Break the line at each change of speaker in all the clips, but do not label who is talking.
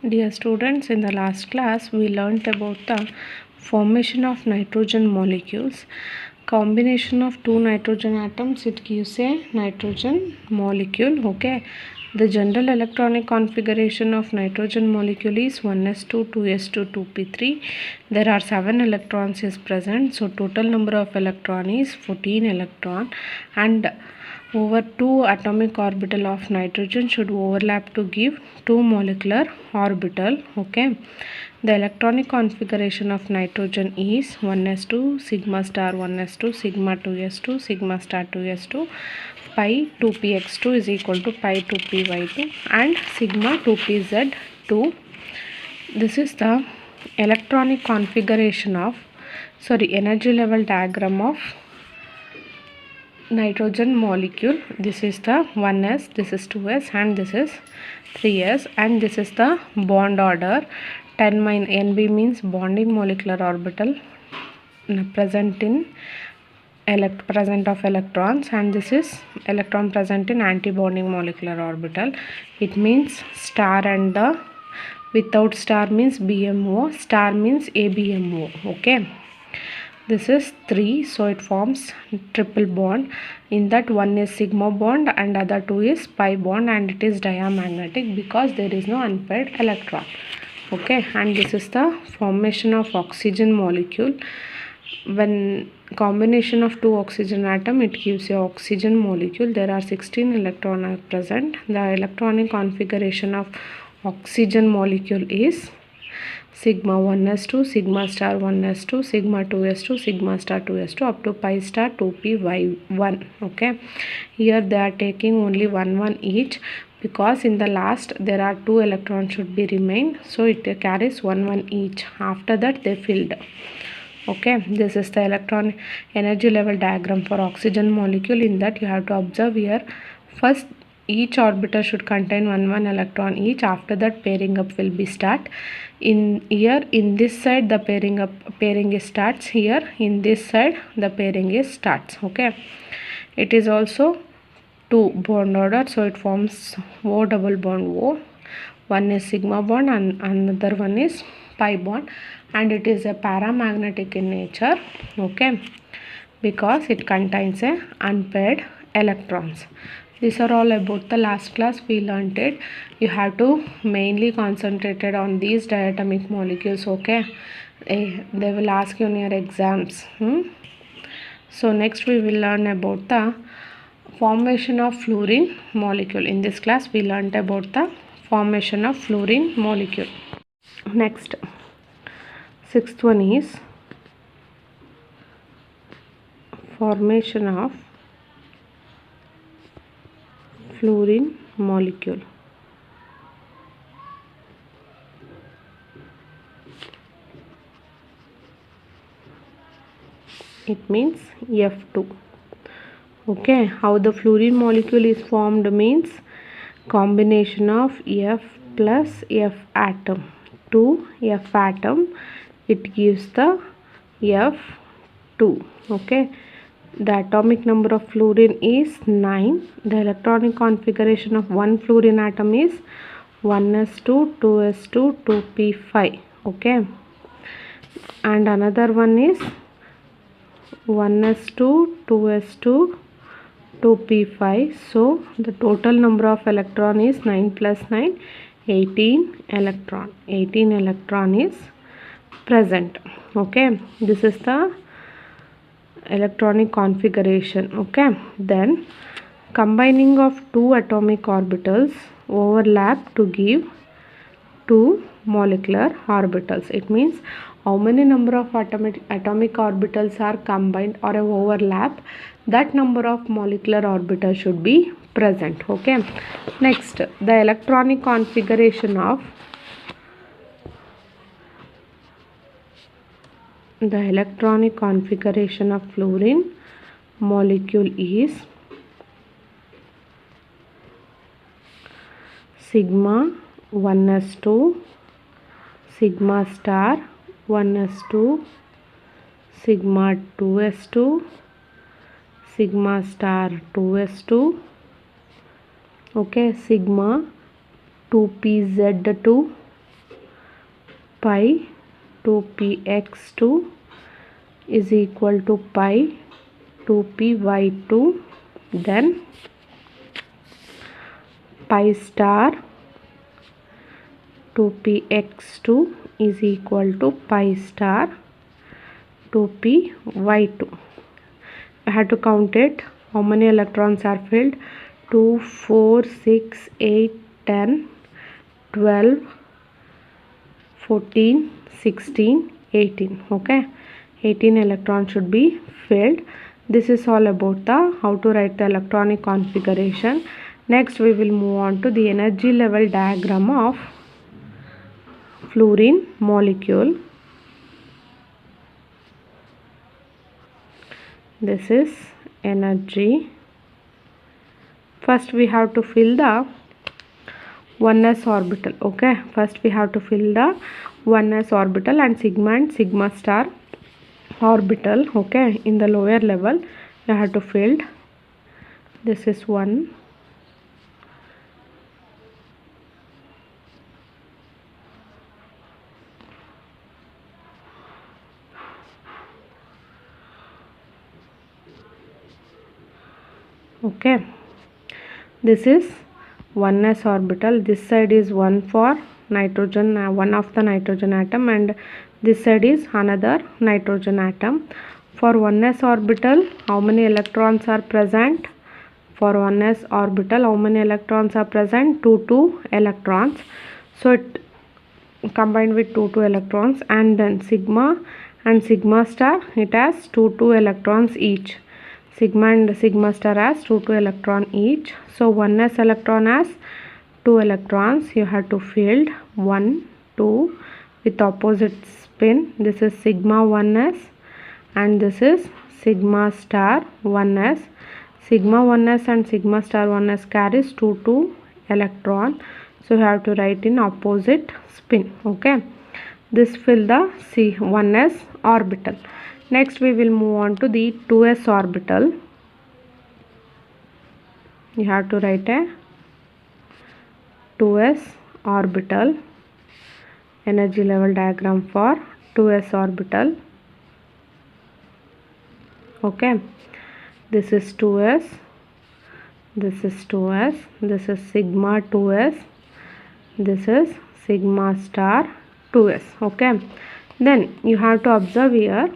Dear students, in the last class we learnt about the formation of nitrogen molecules. Combination of two nitrogen atoms, it gives a nitrogen molecule. Okay, the general electronic configuration of nitrogen molecule is 1s2, 2s2, 2p3. There are 7 electrons is present, so total number of electron is 14 electron, and over 2 atomic orbital of nitrogen should overlap to give 2 molecular orbital. Okay, the electronic configuration of nitrogen is 1s2, sigma star 1s2, sigma 2s2, sigma star 2s2, pi 2px2 is equal to pi 2py2, and sigma 2pz2. This is the electronic configuration of energy level diagram of nitrogen molecule. This is the 1s, this is 2s, and this is 3s, and this is the bond order. 10 Nb means bonding molecular orbital present in present of electrons, and this is electron present in anti-bonding molecular orbital. It means star, and the without star means BMO, star means ABMO. Okay, this is 3, so it forms triple bond. In that, one is sigma bond and other two is pi bond, and it is diamagnetic because there is no unpaired electron. Okay, and this is the formation of oxygen molecule. When combination of two oxygen atom, it gives a oxygen molecule. There are 16 electrons are present. The electronic configuration of oxygen molecule is sigma 1s2, sigma star 1s2, sigma 2s2, sigma star 2s2 up to pi star 2py1. Okay, here they are taking only 1 each, because in the last there are 2 electrons should be remain, so it carries 1 each. After that they filled. Okay, this is the electron energy level diagram for oxygen molecule. In that, you have to observe here, first each orbital should contain 1 electron each. After that, pairing up will be start. In here, in this side the pairing is starts. Here in this side the pairing is starts. Okay, it is also 2 bond order, so it forms O double bond O. One is sigma bond and another one is pi bond, and it is a paramagnetic in nature. Okay, because it contains a unpaired electrons. These are all about the last class we learnt it. You have to mainly concentrated on these diatomic molecules. Okay, they will ask you in your exams. So next we will learn about the formation of fluorine molecule. In this class we learnt about the formation of fluorine molecule. Next, sixth one is formation of fluorine molecule. It means F2. Okay, how the fluorine molecule is formed means combination of F plus F atom. 2 F atom, it gives the F2. Okay, the atomic number of fluorine is 9. The electronic configuration of one fluorine atom is 1s2, 2s2, 2p5. Okay, and another one is 1s2, 2s2, 2p5. So the total number of electron is 9 plus 9, 18 electron. 18 electron is present. Okay, this is the electronic configuration. Okay, then combining of two atomic orbitals overlap to give 2 molecular orbitals. It means how many number of atomic orbitals are combined or overlap, that number of molecular orbitals should be present. Okay, next, the electronic configuration of fluorine molecule is sigma 1s2, sigma star 1s2, sigma 2s2, sigma star 2s2. Okay, sigma 2pz2, pi 2px2 is equal to pi 2py2, then pi star 2px2 is equal to pi star 2py2. I had to count it. How many electrons are filled? 2, 4, 6, 8, 10, 12, 14, 16, 18. Okay, 18 electrons should be filled. This is all about the how to write the electronic configuration. Next we will move on to the energy level diagram of fluorine molecule. This is energy. First we have to fill the 1s orbital. Okay, first we have to fill the 1s orbital and sigma star orbital. Okay, in the lower level you have to fill. This is 1. Okay, this is 1s orbital. This side is 1 for nitrogen, one of the nitrogen atom, and this side is another nitrogen atom. For 1s orbital, how many electrons are present? For 1s orbital, how many electrons are present? 2 electrons. So it combined with 2 electrons, and then sigma and sigma star, it has 2 electrons each. Sigma and sigma star has 2 electron each. So 1s electron has 2 electrons. You have to fill 1, 2 with opposite spin. This is sigma 1s and this is sigma star 1s. Sigma 1s and sigma star 1s carries 2 electron. So you have to write in opposite spin. Okay, this fill the 1s orbital. Next we will move on to the 2s orbital. You have to write a 2s orbital, energy level diagram for 2s orbital. Okay, this is 2s, this is 2s, this is sigma 2s, this is sigma star 2s. Okay, then you have to observe here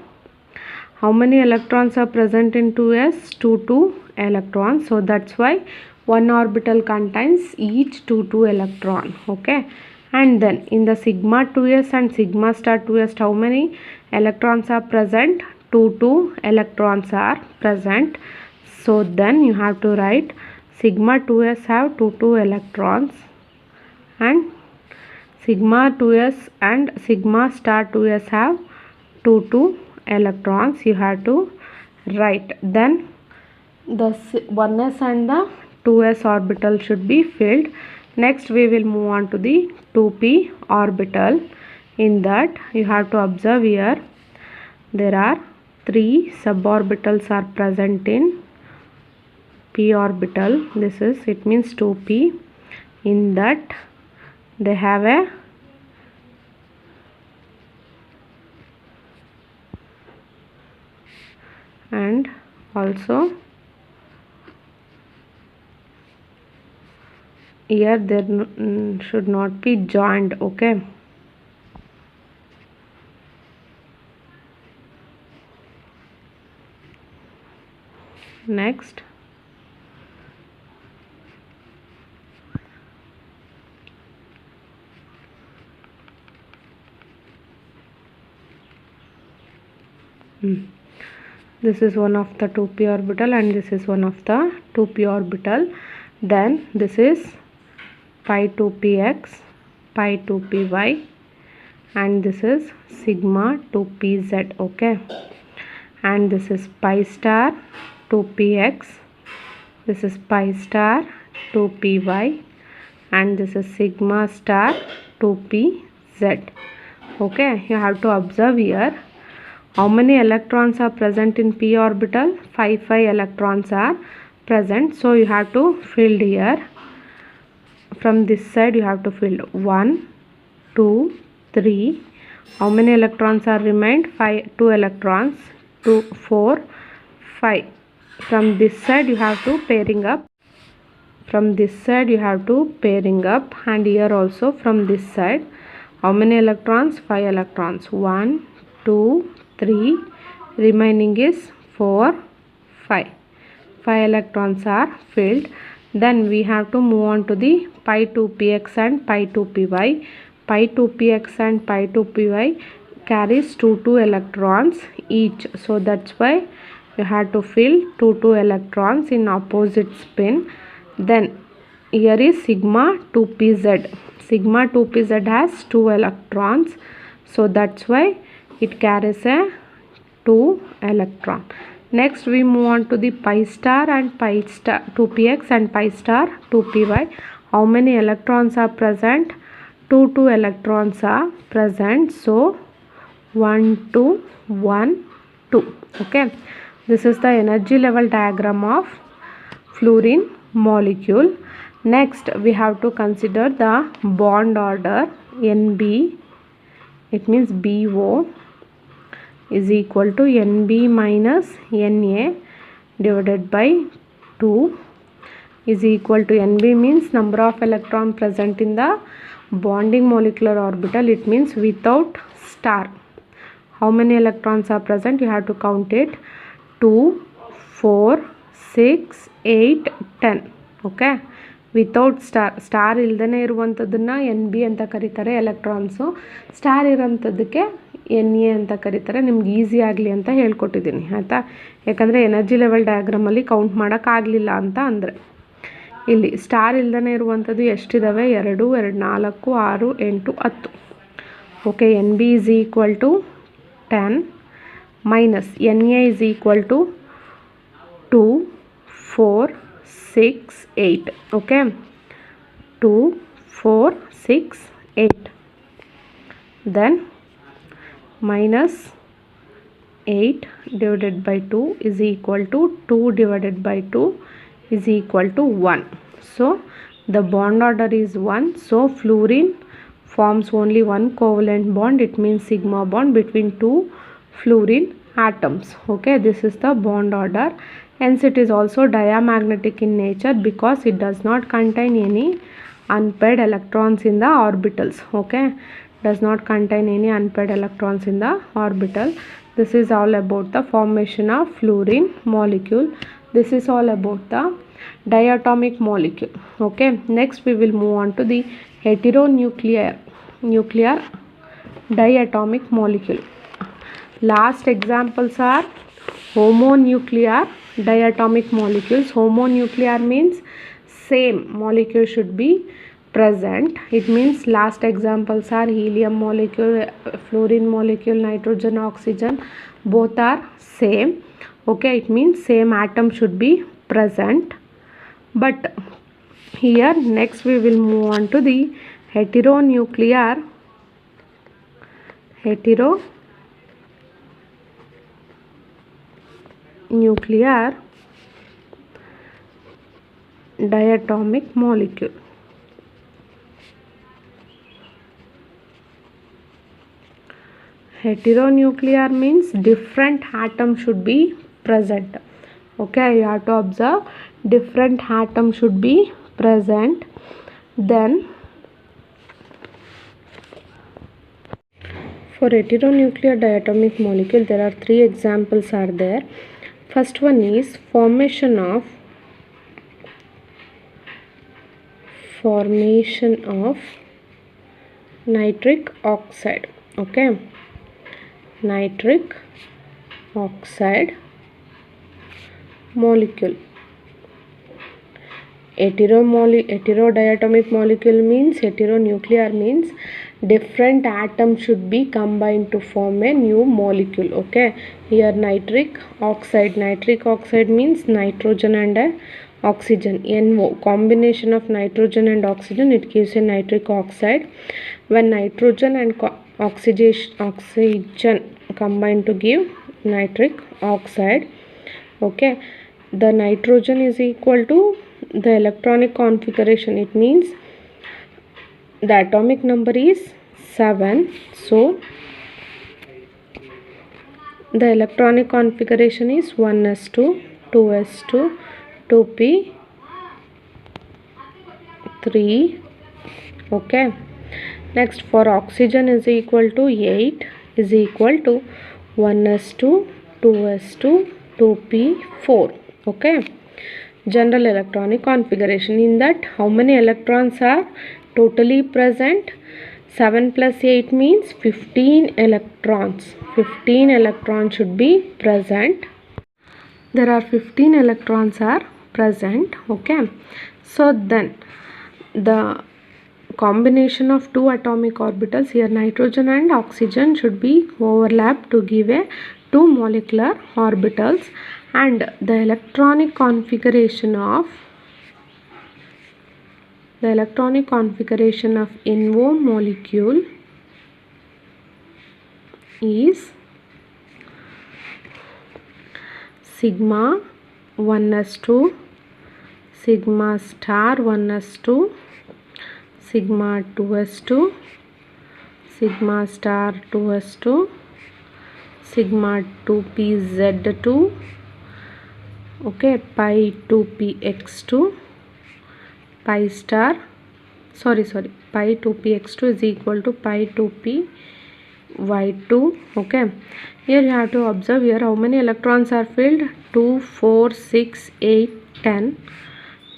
how many electrons are present in 2s? 2 electrons. So that's why one orbital contains each 2 electron. Okay, and then in the sigma 2s and sigma star 2s, how many electrons are present? 2 electrons are present. So then you have to write sigma 2s have 2 electrons and sigma 2s and sigma star 2s have 2 electrons. You have to write. Then the 1s and the 2s orbital should be filled. Next we will move on to the 2p orbital. In that you have to observe here there are 3 suborbitals are present in p orbital. This is, it means 2p. In that they have a and also here there should not be joined. Okay, next this is one of the 2p orbital and this is one of the 2p orbital. Then this is pi 2px, pi 2py, and this is sigma 2pz. Okay, and this is pi star 2px, this is pi star 2py, and this is sigma star 2pz. Okay, you have to observe here how many electrons are present in p orbital? 5 electrons are present. So you have to fill here. From this side you have to fill 1, 2, 3, How many electrons are remained? 5, 2 electrons, 2, 4, 5. From this side you have to pairing up. From this side you have to pairing up, and here also from this side. How many electrons? 5 electrons. 1, 2, 3. Remaining is 4, 5. 5 electrons are filled. Then we have to move on to the pi 2px and pi 2py. Pi 2px and pi 2py carries 2 electrons each. So that's why you have to fill 2 electrons in opposite spin. Then here is sigma 2pz. Sigma 2pz has 2 electrons. So that's why it carries a 2 electron. Next we move on to the pi star and pi star 2px and pi star 2py. How many electrons are present? 2 electrons are present. So 1, 2, 1, 2. Okay. This is the energy level diagram of fluorine molecule. Next we have to consider the bond order. NB, it means BO is equal to NB minus Na divided by 2 is equal to NB means number of electron present in the bonding molecular orbital. It means without star. How many electrons are present? You have to count it. 2, 4, 6, 8, 10. Okay. Without star ಇಲ್ದೇ ಇರುವಂಥದ್ದನ್ನು NB ಅಂತ ಕರೀತಾರೆ electrons. Star ಇರೋಂಥದ್ದಕ್ಕೆ Na ಅಂತ ಕರೀತಾರೆ. ನಿಮ್ಗೆ easy ಆಗಲಿ ಅಂತ ಹೇಳ್ಕೊಟ್ಟಿದ್ದೀನಿ ಆಯಿತಾ. ಯಾಕಂದರೆ ಎನರ್ಜಿ ಲೆವೆಲ್ ಡಯಾಗ್ರಾಮಲ್ಲಿ ಕೌಂಟ್ ಮಾಡೋಕ್ಕಾಗಲಿಲ್ಲ ಅಂತ ಅಂದರೆ. ಇಲ್ಲಿ ಸ್ಟಾರ್ ಇಲ್ದೇ ಇರುವಂಥದ್ದು ಎಷ್ಟಿದ್ದಾವೆ? 2, 2, 4, 6, 8, 10. Okay. NB is equal to 10 minus Na is equal to 2, 4, 6, 8. Okay. 2, 4, 6, 8. Then minus 8 divided by 2 is equal to 2 divided by 2 is equal to 1. So the bond order is 1. So fluorine forms only one covalent bond. It means sigma bond between two fluorine atoms. Okay. This is the bond order. Hence it is also diamagnetic in nature because it does not contain any unpaired electrons in the orbitals. Okay. Does not contain any unpaired electrons in the orbital. This is all about the formation of fluorine molecule. This is all about the diatomic molecule. Okay. Next we will move on to the heteronuclear diatomic molecule. Last examples are homonuclear diatomic molecules. Homonuclear means same molecule should be present. It means last examples are helium molecule, fluorine molecule, nitrogen, oxygen, both are same. Okay. It means same atom should be present. But here next we will move on to the heteronuclear diatomic molecule. Heteronuclear means different atoms should be present. Okay. You have to observe different atoms should be present. Then for heteronuclear diatomic molecule there are 3 examples are there. First one is formation of nitric oxide. Okay. Nitric oxide molecule. Heterodiatomic molecule means heteronuclear means different atoms should be combined to form a new molecule. Okay. Here nitric oxide means nitrogen and oxygen. NO, combination of nitrogen and oxygen, it gives a nitric oxide. When nitrogen and oxygen combine to give nitric oxide. Okay. The nitrogen is equal to the electronic configuration. It means the atomic number is 7. So the electronic configuration is 1s2, 2s2, 2p3. Okay. Next, for oxygen is equal to 8 is equal to 1s2, 2s2, 2p4. Okay. General electronic configuration. In that, how many electrons are totally present? 7 plus 8 means 15 electrons. 15 electrons should be present. There are 15 electrons are present. Okay. So then the combination of two atomic orbitals, here nitrogen and oxygen, should be overlapped to give a two molecular orbitals, and the electronic configuration of NO molecule is sigma 1s2, sigma star 1s2, sigma 2s2, sigma star 2s2, sigma 2pz2, okay, pi 2px2, pi 2px2 is equal to pi 2py2. Okay, here you have to observe here how many electrons are filled. 2, 4, 6, 8, 10,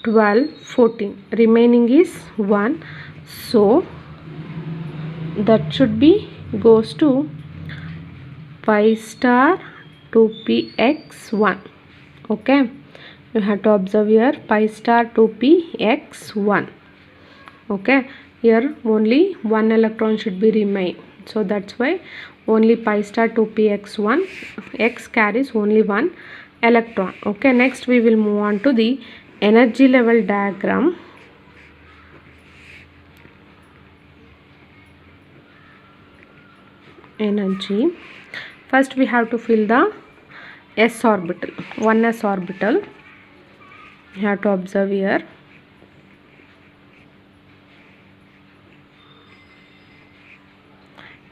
12, 14. Remaining is 1. So that should be goes to pi star 2px1. Okay, you have to observe here pi star 2px1. Okay, here only one electron should be remain, so that's why only pi star 2px1, x carries only one electron. Okay, next we will move on to the energy level diagram. Energy, first we have to fill the s orbital, 1s orbital. You have to observe here.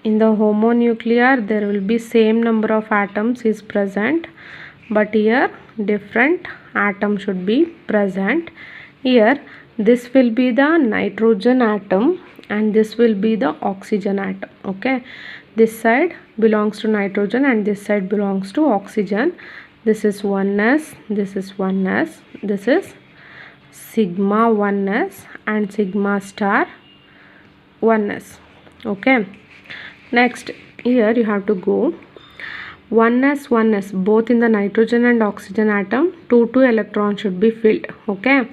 In the homonuclear there will be same number of atoms is present, but here different atom should be present. Here this will be the nitrogen atom and this will be the oxygen atom. Okay, this side belongs to nitrogen and this side belongs to oxygen. This is 1s, this is 1s, this is sigma 1s and sigma star 1s. Okay, next here you have to go 1s both in the nitrogen and oxygen atom 2 electrons should be filled. Okay,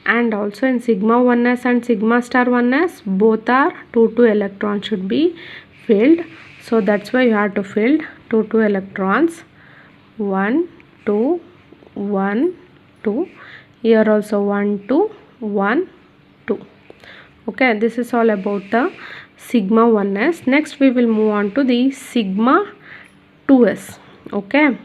and also in sigma 1s and sigma star 1s both are 2 electrons should be filled. So that's why you have to fill 2 electrons. 1 2 1 2. Here also 1 2 1 2. Okay, this is all about the sigma 1s. Next we will move on to the sigma 2s. Okay,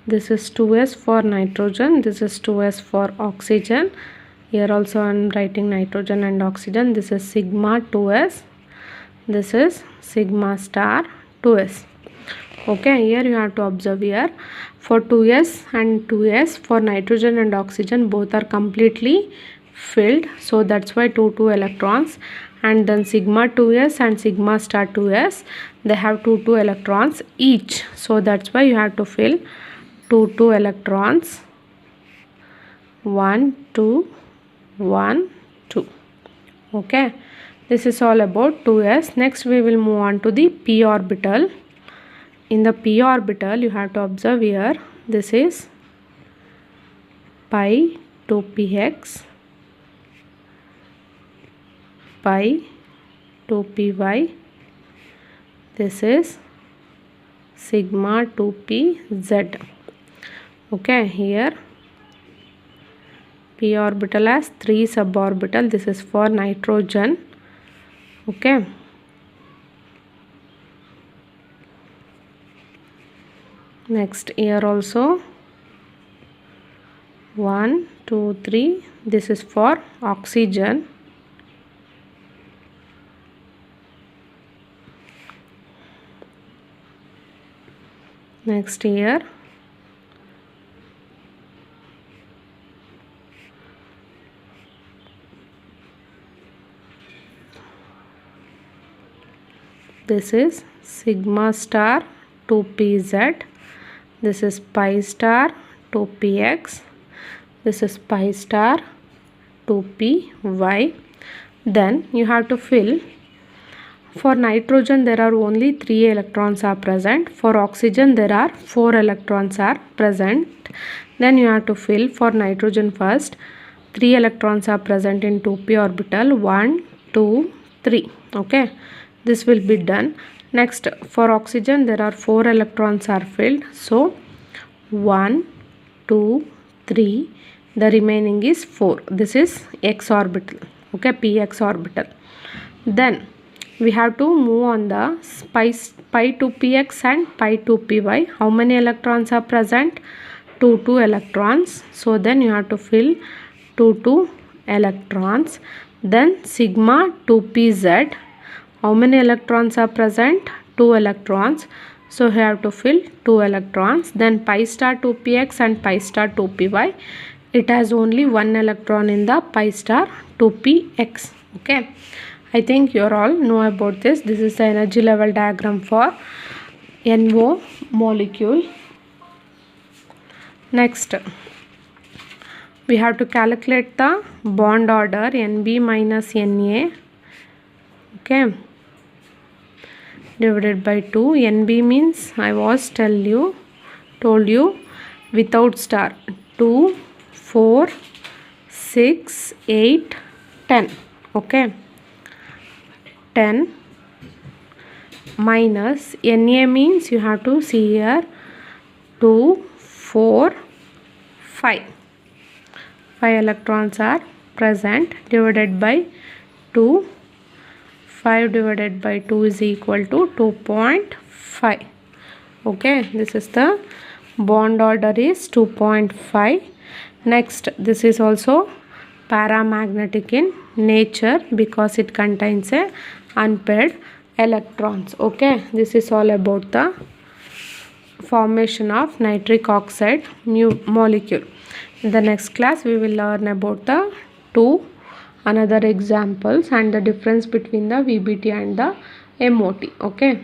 this is 2s for nitrogen, this is 2s for oxygen. Here also I am writing nitrogen and oxygen. This is sigma 2s, this is sigma star 2s. Okay, here you have to observe here for 2s and 2s for nitrogen and oxygen both are completely filled, so that's why 2 electrons. And then sigma 2s and sigma star 2s they have 2 electrons each, so that's why you have to fill 2 electrons. 1 2 1 2. Okay, this is all about 2s. Next we will move on to the p orbital. In the p orbital you have to observe here, this is pi 2px, pi 2py, this is sigma 2pz. Okay, here p orbital has 3 suborbital. This is for nitrogen. Okay, Next here also 1 2 3. This is for oxygen. Next here this is sigma star 2pz. This is pi star 2px. This is pi star 2py. Then you have to fill. For nitrogen there are only 3 electrons are present. For oxygen there are 4 electrons are present. Then you have to fill. For nitrogen first 3 electrons are present in 2p orbital. 1 2 3. Okay, this will be done. Next for oxygen there are 4 electrons are filled. So 1 2 3. The remaining is 4. This is x orbital. Okay, px orbital. Then we have to move on the pi 2px and pi 2py. How many electrons are present? 2 electrons. So then you have to fill 2 electrons. Then sigma 2pz. How many electrons are present? 2 electrons. So you have to fill 2 electrons. Then pi star 2px and pi star 2py. It has only 1 electron in the pi star 2px. Okay, I think you all know about this. This is the energy level diagram for NO molecule. Next, we have to calculate the bond order NB minus NA. Okay, divided by 2. NB means I was told you without star. 2 4 6 8 10. Okay, 10 minus Na means you have to see here 2 4 5. 5 electrons are present, divided by 2. 5 divided by 2 is equal to 2.5. Okay, this is the bond order is 2.5. Next, this is also paramagnetic in nature because it contains a unpaired electrons. Okay, this is all about the formation of nitric oxide molecule. In the next class we will learn about the two another examples and the difference between the VBT and the MOT. Okay.